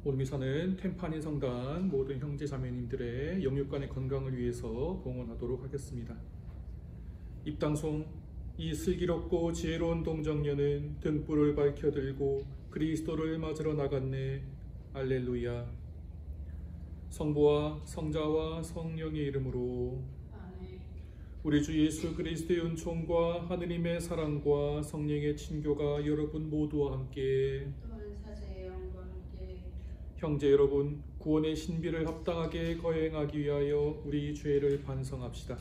오늘 미사는 템파닌 성당 모든 형제 자매님들의 영육간의 건강을 위해서 봉헌하도록 하겠습니다. 입당송. 이 슬기롭고 지혜로운 동정녀는 등불을 밝혀들고 그리스도를 맞으러 나갔네. 알렐루야. 성부와 성자와 성령의 이름으로. 아멘. 우리 주 예수 그리스도의 은총과 하느님의 사랑과 성령의 친교가 여러분 모두와 함께. 형제 여러분, 구원의 신비를 합당하게 거행하기 위하여 우리 죄를 반성합시다.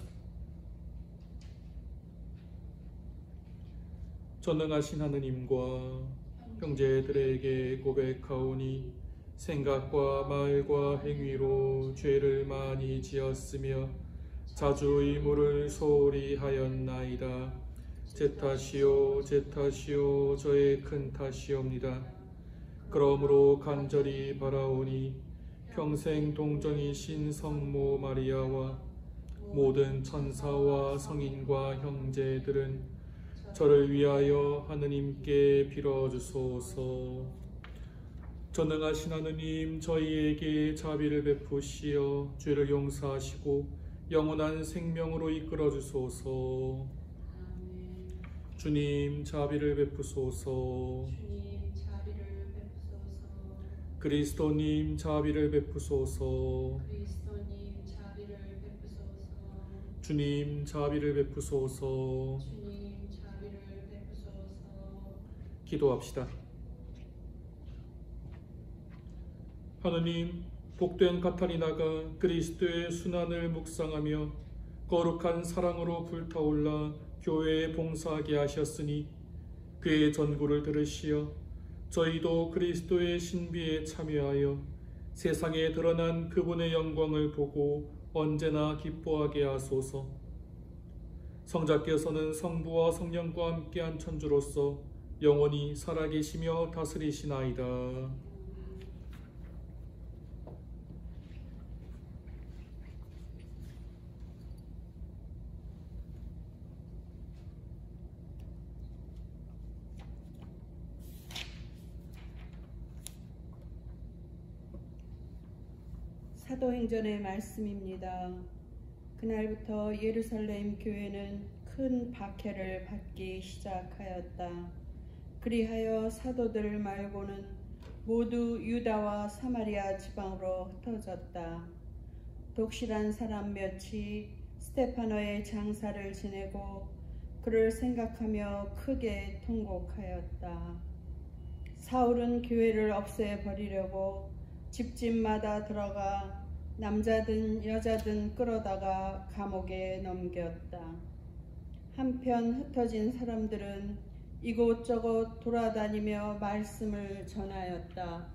전능하신 하느님과 형제들에게 고백하오니 생각과 말과 행위로 죄를 많이 지었으며 자주 의무를 소홀히 하였나이다. 제 탓이요 제 탓이요 저의 큰 탓이옵니다. 그러므로 간절히 바라오니 평생 동정이신 성모 마리아와 모든 천사와 성인과 형제들은 저를 위하여 하느님께 빌어주소서. 전능하신 하느님, 저희에게 자비를 베푸시어 죄를 용서하시고 영원한 생명으로 이끌어 주소서. 주님, 자비를 베푸소서. 그리스도님, 자비를 베푸소서. 그리스도님, 자비를 베푸소서. 주님, 자비를 베푸소서. 주님, 자비를 베푸소서. 기도합시다. 하느님, 복된 카타리나가 그리스도의 순환을 묵상하며 거룩한 사랑으로 불타올라 교회에 봉사하게 하셨으니 그의 전구를 들으시어 저희도 그리스도의 신비에 참여하여 세상에 드러난 그분의 영광을 보고 언제나 기뻐하게 하소서. 성자께서는 성부와 성령과 함께한 천주로서 영원히 살아계시며 다스리시나이다. 사도행전의 말씀입니다. 그날부터 예루살렘 교회는 큰 박해를 받기 시작하였다. 그리하여 사도들 말고는 모두 유다와 사마리아 지방으로 흩어졌다. 독실한 사람 몇이 스테파너의 장사를 지내고 그를 생각하며 크게 통곡하였다. 사울은 교회를 없애버리려고 집집마다 들어가 남자든 여자든 끌어다가 감옥에 넘겼다. 한편 흩어진 사람들은 이곳저곳 돌아다니며 말씀을 전하였다.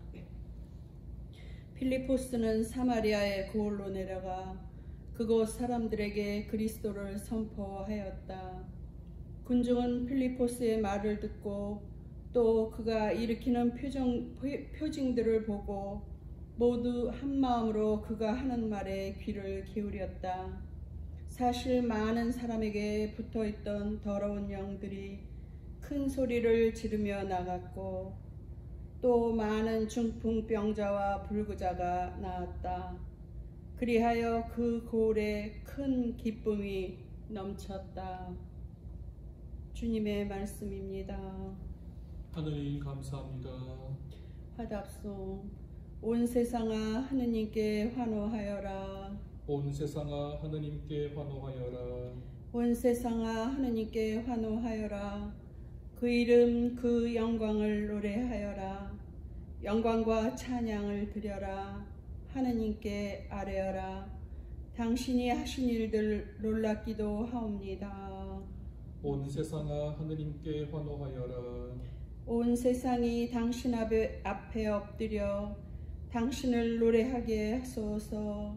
필리포스는 사마리아의 고을로 내려가 그곳 사람들에게 그리스도를 선포하였다. 군중은 필리포스의 말을 듣고 또 그가 일으키는 표징들을 보고 모두 한마음으로 그가 하는 말에 귀를 기울였다. 사실 많은 사람에게 붙어있던 더러운 영들이 큰 소리를 지르며 나갔고 또 많은 중풍병자와 불구자가 나왔다. 그리하여 그 고을에 큰 기쁨이 넘쳤다. 주님의 말씀입니다. 하느님 감사합니다. 화답송. 온 세상아 하느님께 환호하여라. 온 세상아 하느님께 환호하여라. 온 세상아 하느님께 환호하여라. 그 이름 그 영광을 노래하여라. 영광과 찬양을 드려라. 하느님께 아뢰어라. 당신이 하신 일들 놀랍기도 하옵니다. 온 세상아 하느님께 환호하여라. 온 세상이 당신 앞에 엎드려 당신을 노래하게 하소서.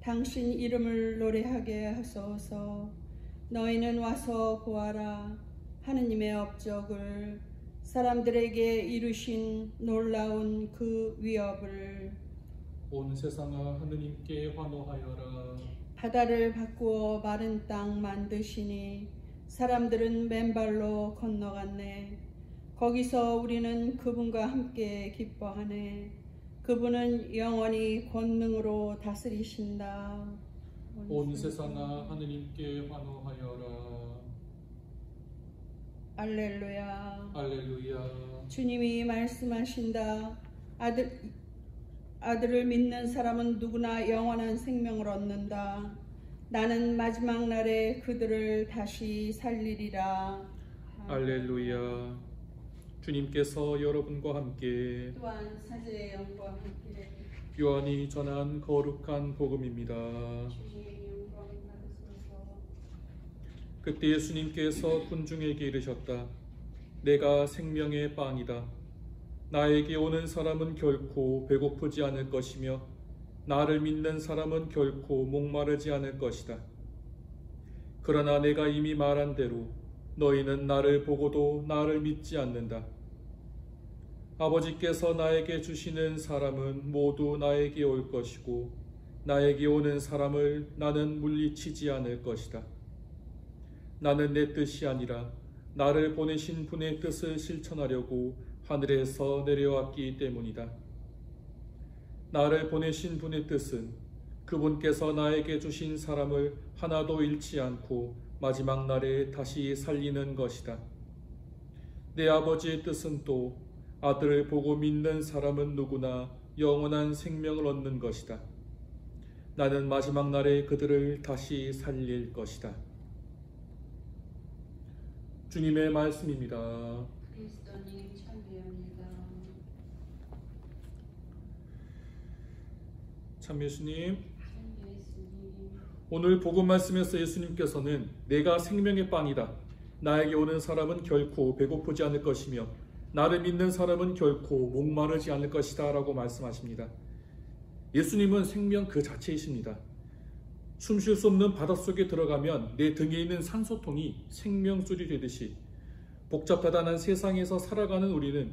당신 이름을 노래하게 하소서. 너희는 와서 보아라. 하느님의 업적을, 사람들에게 이루신 놀라운 그 위업을. 온 세상아 하느님께 환호하여라. 바다를 바꾸어 마른 땅 만드시니 사람들은 맨발로 건너갔네. 거기서 우리는 그분과 함께 기뻐하네. 그분은 영원히 권능으로 다스리신다. 온 세상아 하느님께 환호하여라. 알렐루야. 할렐루야. 주님이 말씀하신다. 아들을 믿는 사람은 누구나 영원한 생명을 얻는다. 나는 마지막 날에 그들을 다시 살리리라. 할렐루야. 주님께서 여러분과 함께 또한 사제의 영과 함께 요한이 전한 거룩한 복음입니다. 주님의 영광 받으소서. 그때 예수님께서 군중에게 이르셨다. 내가 생명의 빵이다. 나에게 오는 사람은 결코 배고프지 않을 것이며 나를 믿는 사람은 결코 목마르지 않을 것이다. 그러나 내가 이미 말한 대로 너희는 나를 보고도 나를 믿지 않는다. 아버지께서 나에게 주시는 사람은 모두 나에게 올 것이고 나에게 오는 사람을 나는 물리치지 않을 것이다. 나는 내 뜻이 아니라 나를 보내신 분의 뜻을 실천하려고 하늘에서 내려왔기 때문이다. 나를 보내신 분의 뜻은 그분께서 나에게 주신 사람을 하나도 잃지 않고 마지막 날에 다시 살리는 것이다. 내 아버지의 뜻은 또 아들을 보고 믿는 사람은 누구나 영원한 생명을 얻는 것이다. 나는 마지막 날에 그들을 다시 살릴 것이다. 주님의 말씀입니다. 그리스도님 참배합니다. 참 예수님, 참 예수님. 오늘 복음 말씀에서 예수님께서는 내가 생명의 빵이다. 나에게 오는 사람은 결코 배고프지 않을 것이며 나를 믿는 사람은 결코 목마르지 않을 것이다 라고 말씀하십니다. 예수님은 생명 그 자체이십니다. 숨 쉴 수 없는 바닷속에 들어가면 내 등에 있는 산소통이 생명줄이 되듯이 복잡하다는 세상에서 살아가는 우리는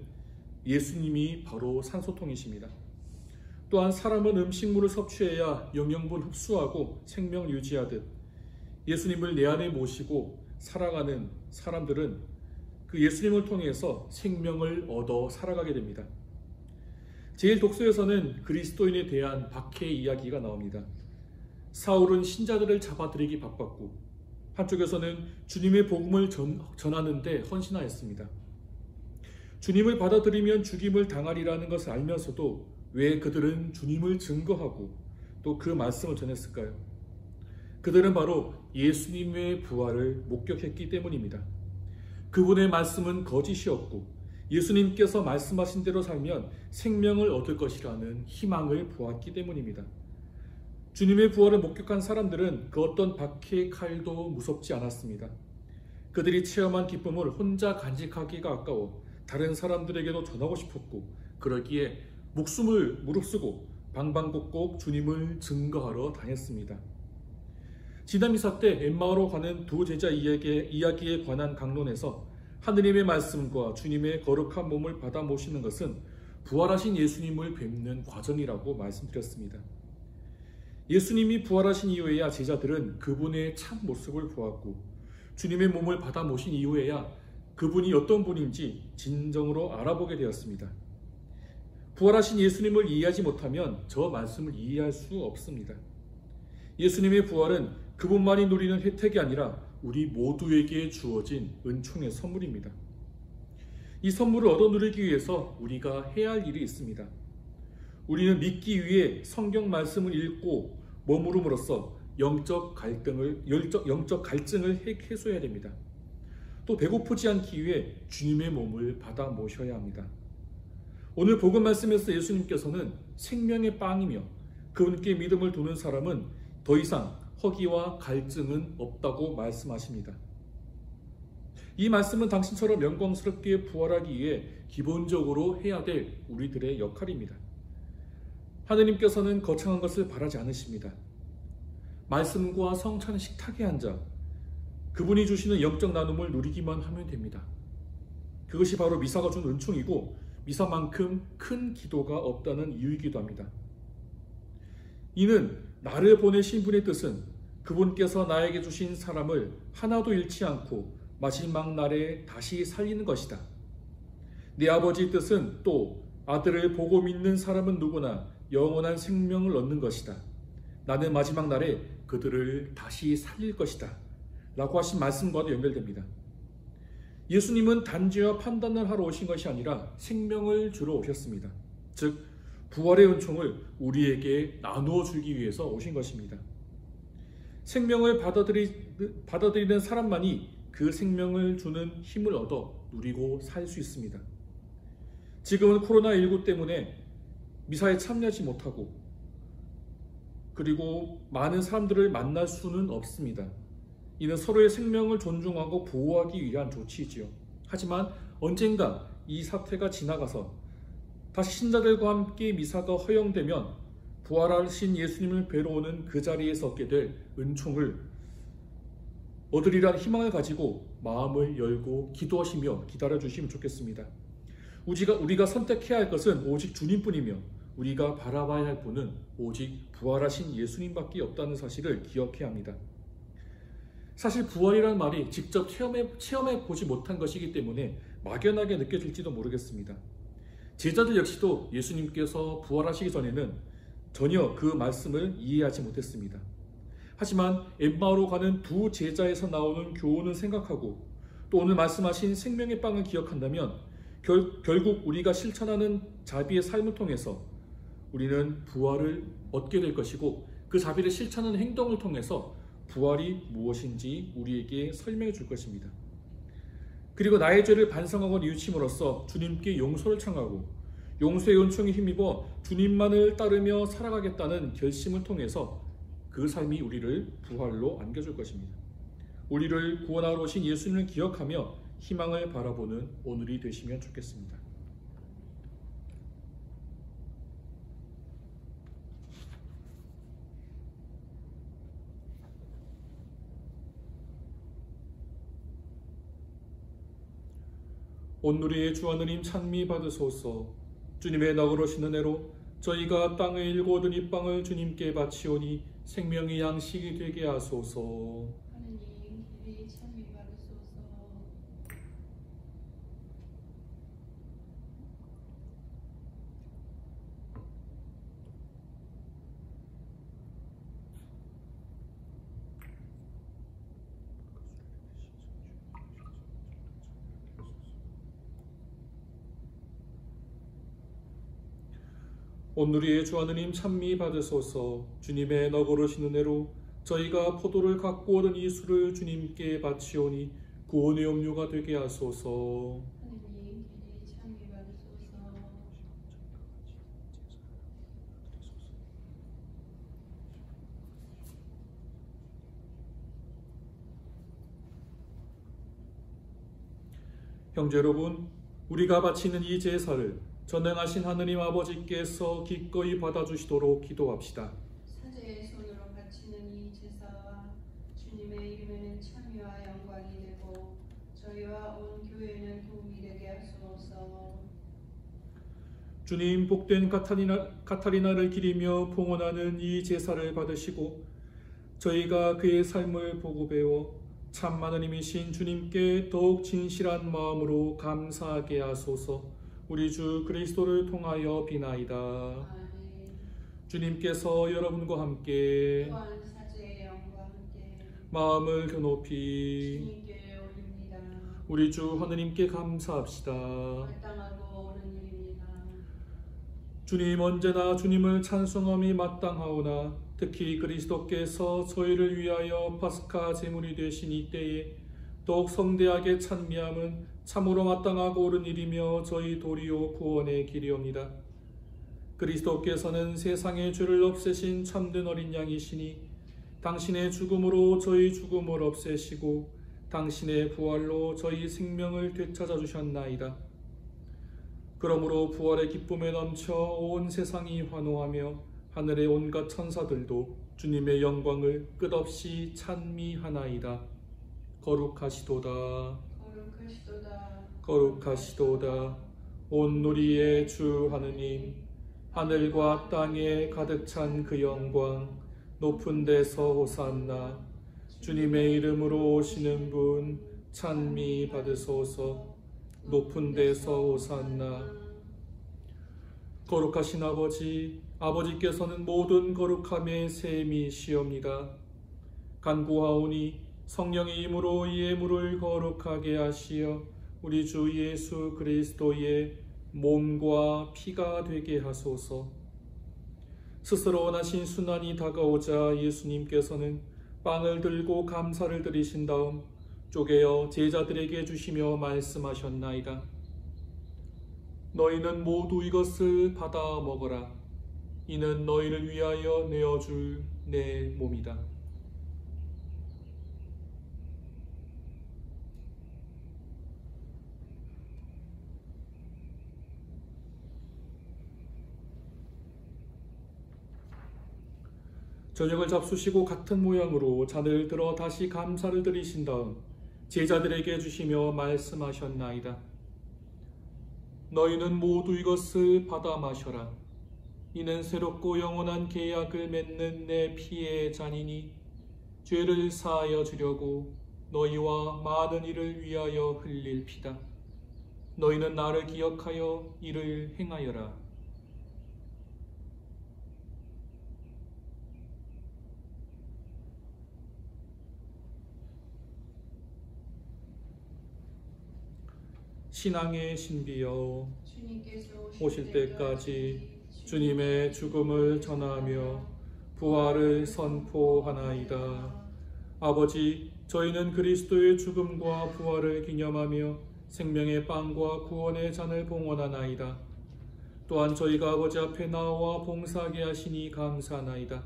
예수님이 바로 산소통이십니다. 또한 사람은 음식물을 섭취해야 영양분 흡수하고 생명 유지하듯 예수님을 내 안에 모시고 살아가는 사람들은 그 예수님을 통해서 생명을 얻어 살아가게 됩니다. 제1독서에서는 그리스도인에 대한 박해의 이야기가 나옵니다. 사울은 신자들을 잡아들이기 바빴고 한쪽에서는 주님의 복음을 전하는 데 헌신하였습니다. 주님을 받아들이면 죽임을 당하리라는 것을 알면서도 왜 그들은 주님을 증거하고 또 그 말씀을 전했을까요? 그들은 바로 예수님의 부활을 목격했기 때문입니다. 그분의 말씀은 거짓이었고 예수님께서 말씀하신 대로 살면 생명을 얻을 것이라는 희망을 보았기 때문입니다. 주님의 부활을 목격한 사람들은 그 어떤 박해의 칼도 무섭지 않았습니다. 그들이 체험한 기쁨을 혼자 간직하기가 아까워 다른 사람들에게도 전하고 싶었고 그러기에 목숨을 무릅쓰고 방방곡곡 주님을 증거하러 다녔습니다. 지난 미사 때 엠마오로 가는 두 제자 이야기에 관한 강론에서 하느님의 말씀과 주님의 거룩한 몸을 받아 모시는 것은 부활하신 예수님을 뵙는 과정이라고 말씀드렸습니다. 예수님이 부활하신 이후에야 제자들은 그분의 참 모습을 보았고 주님의 몸을 받아 모신 이후에야 그분이 어떤 분인지 진정으로 알아보게 되었습니다. 부활하신 예수님을 이해하지 못하면 저 말씀을 이해할 수 없습니다. 예수님의 부활은 그분만이 누리는 혜택이 아니라 우리 모두에게 주어진 은총의 선물입니다. 이 선물을 얻어 누리기 위해서 우리가 해야 할 일이 있습니다. 우리는 믿기 위해 성경 말씀을 읽고 머무름으로써 영적 갈증을 해소해야 됩니다. 또 배고프지 않기 위해 주님의 몸을 받아 모셔야 합니다. 오늘 복음 말씀에서 예수님께서는 생명의 빵이며 그분께 믿음을 두는 사람은 더 이상 허기와 갈증은 없다고 말씀하십니다. 이 말씀은 당신처럼 영광스럽게 부활하기 위해 기본적으로 해야 될 우리들의 역할입니다. 하느님께서는 거창한 것을 바라지 않으십니다. 말씀과 성찬 식탁에 앉아 그분이 주시는 영적 나눔을 누리기만 하면 됩니다. 그것이 바로 미사가 준 은총이고 미사만큼 큰 기도가 없다는 이유이기도 합니다. 이는 나를 보내신 분의 뜻은 그분께서 나에게 주신 사람을 하나도 잃지 않고 마지막 날에 다시 살리는 것이다. 내 아버지의 뜻은 또 아들을 보고 믿는 사람은 누구나 영원한 생명을 얻는 것이다. 나는 마지막 날에 그들을 다시 살릴 것이다. 라고 하신 말씀과도 연결됩니다. 예수님은 단죄와 판단을 하러 오신 것이 아니라 생명을 주러 오셨습니다. 즉 부활의 은총을 우리에게 나누어 주기 위해서 오신 것입니다. 생명을 받아들이는 사람만이 그 생명을 주는 힘을 얻어 누리고 살 수 있습니다. 지금은 코로나19 때문에 미사에 참여하지 못하고 그리고 많은 사람들을 만날 수는 없습니다. 이는 서로의 생명을 존중하고 보호하기 위한 조치이지요. 하지만 언젠가 이 사태가 지나가서 다시 신자들과 함께 미사가 허용되면 부활하신 예수님을 뵈러 오는 그 자리에서 얻게 될 은총을 얻으리란 희망을 가지고 마음을 열고 기도하시며 기다려주시면 좋겠습니다. 우리가 선택해야 할 것은 오직 주님뿐이며 우리가 바라봐야 할 분은 오직 부활하신 예수님밖에 없다는 사실을 기억해야 합니다. 사실 부활이라는 말이 직접 체험해 보지 못한 것이기 때문에 막연하게 느껴질지도 모르겠습니다. 제자들 역시도 예수님께서 부활하시기 전에는 전혀 그 말씀을 이해하지 못했습니다. 하지만 엠마오로 가는 두 제자에서 나오는 교훈을 생각하고 또 오늘 말씀하신 생명의 빵을 기억한다면 결국 우리가 실천하는 자비의 삶을 통해서 우리는 부활을 얻게 될 것이고 그 자비를 실천하는 행동을 통해서 부활이 무엇인지 우리에게 설명해 줄 것입니다. 그리고 나의 죄를 반성하고 뉘우침으로써 주님께 용서를 청하고 용서의 은총에 힘입어 주님만을 따르며 살아가겠다는 결심을 통해서 그 삶이 우리를 부활로 안겨줄 것입니다. 우리를 구원하러 오신 예수님을 기억하며 희망을 바라보는 오늘이 되시면 좋겠습니다. 온누리의 주 하느님 찬미 받으소서. 주님의 너그러신 은혜로 저희가 땅에 일고 얻은 이 빵을 주님께 바치오니 생명의 양식이 되게 하소서. 하느님 길이 찬미 받으소서. 온누리의 주 하느님 찬미 받으소서. 주님의 너그러신 은혜로 저희가 포도를 갖고 얻은 이 술을 주님께 바치오니 구원의 음료가 되게 하소서. 하느님 길이 찬미 받으소서. 형제 여러분, 우리가 바치는 이 제사를 전능하신 하느님 아버지께서 기꺼이 받아주시도록 기도합시다. 사제의 손으로 바치는 이 제사와 주님의 이름에는 참여와 영광이 되고 저희와 온 교회는 도움이 되게 하소서. 주님, 복된 카타리나를 기리며 봉헌하는 이 제사를 받으시고 저희가 그의 삶을 보고 배워 참 하느님이신 주님께 더욱 진실한 마음으로 감사하게 하소서. 우리 주 그리스도를 통하여 비나이다. 아멘. 주님께서 여러분과 함께 또한 사제의 영과 함께 마음을 교높이 주님께 올립니다. 우리 주 하느님께 감사합시다. 마땅하고 옳은 일입니다. 주님, 언제나 주님을 찬송함이 마땅하오나 특히 그리스도께서 저희를 위하여 파스카 제물이 되신 이때에 더욱 성대하게 찬미함은 참으로 마땅하고 옳은 일이며 저희 도리오 구원의 길이옵니다. 그리스도께서는 세상의 죄를 없애신 참된 어린 양이시니 당신의 죽음으로 저희 죽음을 없애시고 당신의 부활로 저희 생명을 되찾아 주셨나이다. 그러므로 부활의 기쁨에 넘쳐 온 세상이 환호하며 하늘의 온갖 천사들도 주님의 영광을 끝없이 찬미하나이다. 거룩하시도다. 거룩하시도다. 거룩하시도다. 온누리의 주 하느님, 하늘과 땅에 가득 찬 그 영광, 높은 데서 호산나. 주님의 이름으로 오시는 분 찬미 받으소서. 높은 데서 호산나. 거룩하신 아버지, 아버지께서는 모든 거룩함의 셈이시옵니다. 간구하오니 성령의 힘으로 이 예물을 거룩하게 하시어 우리 주 예수 그리스도의 몸과 피가 되게 하소서. 스스로 원하신 순환이 다가오자 예수님께서는 빵을 들고 감사를 드리신 다음 쪼개어 제자들에게 주시며 말씀하셨나이다. 너희는 모두 이것을 받아 먹어라. 이는 너희를 위하여 내어줄 내 몸이다. 저녁을 잡수시고 같은 모양으로 잔을 들어 다시 감사를 드리신 다음 제자들에게 주시며 말씀하셨나이다. 너희는 모두 이것을 받아 마셔라. 이는 새롭고 영원한 계약을 맺는 내 피의 잔이니 죄를 사하여 주려고 너희와 많은 이를 위하여 흘릴 피다. 너희는 나를 기억하여 이를 행하여라. 신앙의 신비여 주님께서 오실 때까지 주님의 죽음을 전하며 부활을 선포하나이다. 아버지, 저희는 그리스도의 죽음과 부활을 기념하며 생명의 빵과 구원의 잔을 봉헌하나이다. 또한 저희가 아버지 앞에 나와 봉사하게 하시니 감사하나이다.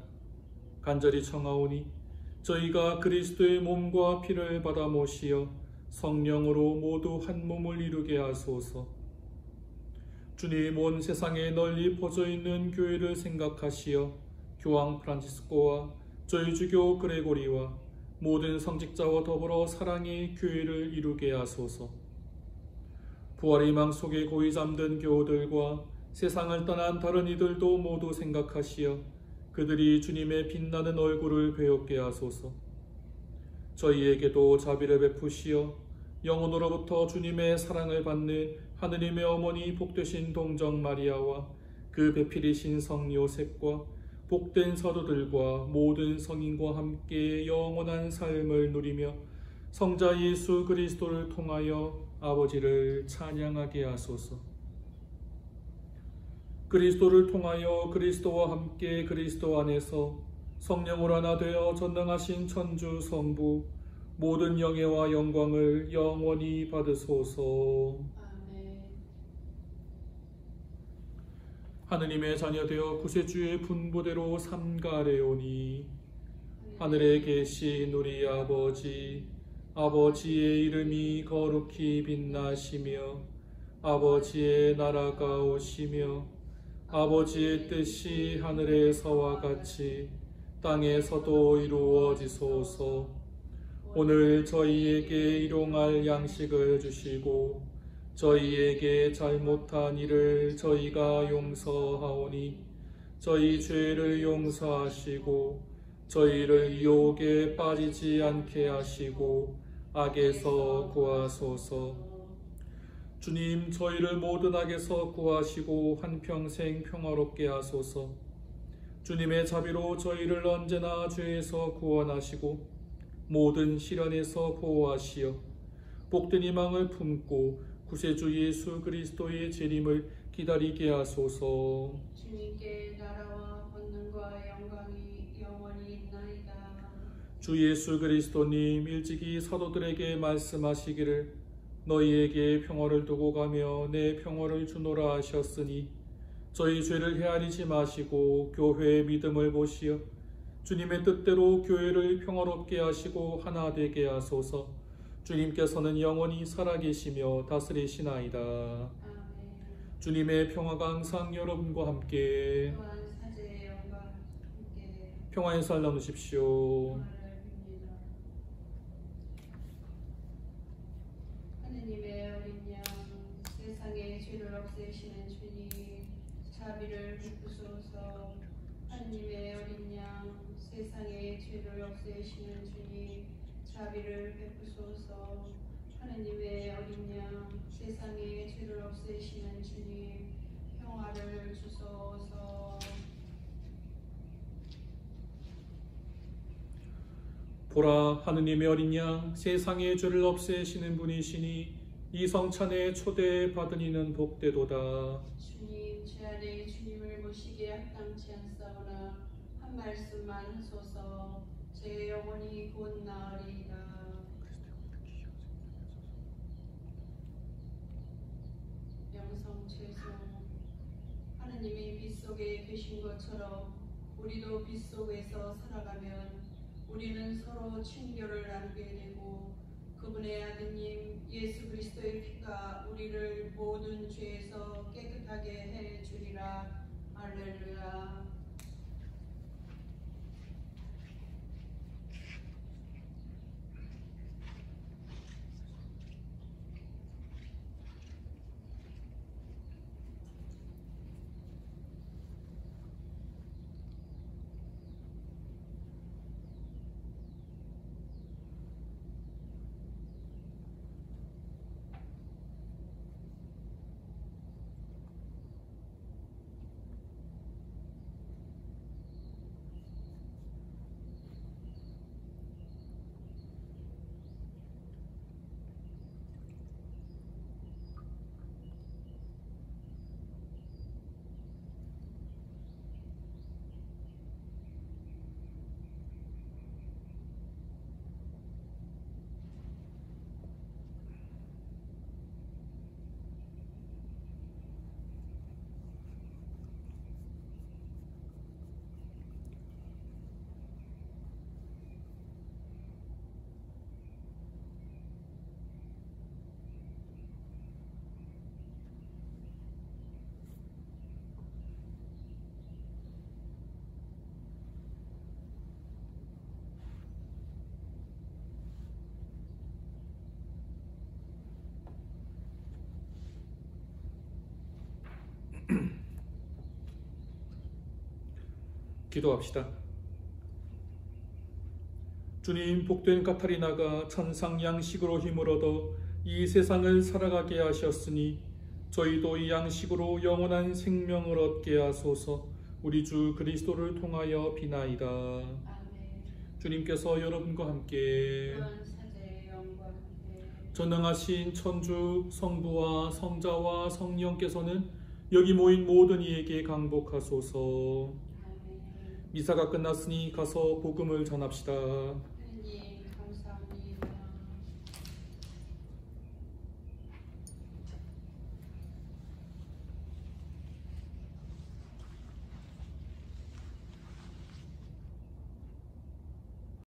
간절히 청하오니 저희가 그리스도의 몸과 피를 받아 모시어 성령으로 모두 한 몸을 이루게 하소서. 주님, 온 세상에 널리 퍼져 있는 교회를 생각하시어 교황 프란치스코와 저희 주교 그레고리와 모든 성직자와 더불어 사랑의 교회를 이루게 하소서. 부활의 희망 속에 고이 잠든 교우들과 세상을 떠난 다른 이들도 모두 생각하시어 그들이 주님의 빛나는 얼굴을 배우게 하소서. 저희에게도 자비를 베푸시어 영혼으로부터 주님의 사랑을 받는 하느님의 어머니 복되신 동정 마리아와 그 배필이신 성 요셉과 복된 사도들과 모든 성인과 함께 영원한 삶을 누리며 성자 예수 그리스도를 통하여 아버지를 찬양하게 하소서. 그리스도를 통하여 그리스도와 함께 그리스도 안에서 성령으로 하나 되어 전능하신 천주 성부 모든 영예와 영광을 영원히 받으소서. 아멘. 하느님의 자녀 되어 구세주의 분부대로 삼가래오니 하늘에 계신 우리 아버지, 아버지의 이름이 거룩히 빛나시며 아버지의 나라가 오시며 아버지의 뜻이 하늘에서와 같이 땅에서도 이루어지소서. 오늘 저희에게 일용할 양식을 주시고 저희에게 잘못한 일을 저희가 용서하오니 저희 죄를 용서하시고 저희를 유혹에 빠지지 않게 하시고 악에서 구하소서. 주님, 저희를 모든 악에서 구하시고 한평생 평화롭게 하소서. 주님의 자비로 저희를 언제나 죄에서 구원하시고 모든 시련에서 보호하시어 복된 희망을 품고 구세주 예수 그리스도의 재림을 기다리게 하소서. 주님께 나라와 권능과 영광이 영원히 있나이다. 주 예수 그리스도님, 일찍이 사도들에게 말씀하시기를 너희에게 평화를 두고 가며 내 평화를 주노라 하셨으니 저희 죄를 헤아리지 마시고 교회의 믿음을 보시어 주님의 뜻대로 교회를 평화롭게 하시고 하나 되게 하소서. 주님께서는 영원히 살아계시며 다스리시나이다. 아멘. 주님의 평화가 항상 여러분과 함께 또한 사제의 영광 함께 평화의 살 나누십시오. 평화를 빕니다. 하느님의 어린 양, 세상의 죄를 없애시는 주님, 자비를 베푸소서. 하느님의 어린 양, 세상의 죄를 없애시는 주님, 자비를 베푸소서. 하느님의 어린 양, 세상의 죄를 없애시는 주님, 평화를 주소서. 보라, 하느님의 어린 양, 세상의 죄를 없애시는 분이시니 이 성찬에 초대받은 이는 복되도다. 주님, 제 안에 주님을 모시기에 합당치 않사오나 한 말씀만 하소서. 제 영혼이 곧 나으리이다. 영성 최소. 하느님이 빛 속에 계신 것처럼 우리도 빛 속에서 살아가면 우리는 서로 친교를 나누게 되고 그분의 아드님 예수 그리스도의 피가 우리를 모든 죄에서 깨끗하게 해 주리라. 할렐루야. 기도합시다. 주님, 복된 카타리나가 천상 양식으로 힘을 얻어 이 세상을 살아가게 하셨으니 저희도 이 양식으로 영원한 생명을 얻게 하소서. 우리 주 그리스도를 통하여 비나이다. 아멘. 주님께서 여러분과 함께 또한 사제의 영과 함께 전능하신 천주 성부와 성자와 성령께서는 여기 모인 모든 이에게 강복하소서. 아멘. 미사가 끝났으니 가서 복음을 전합시다.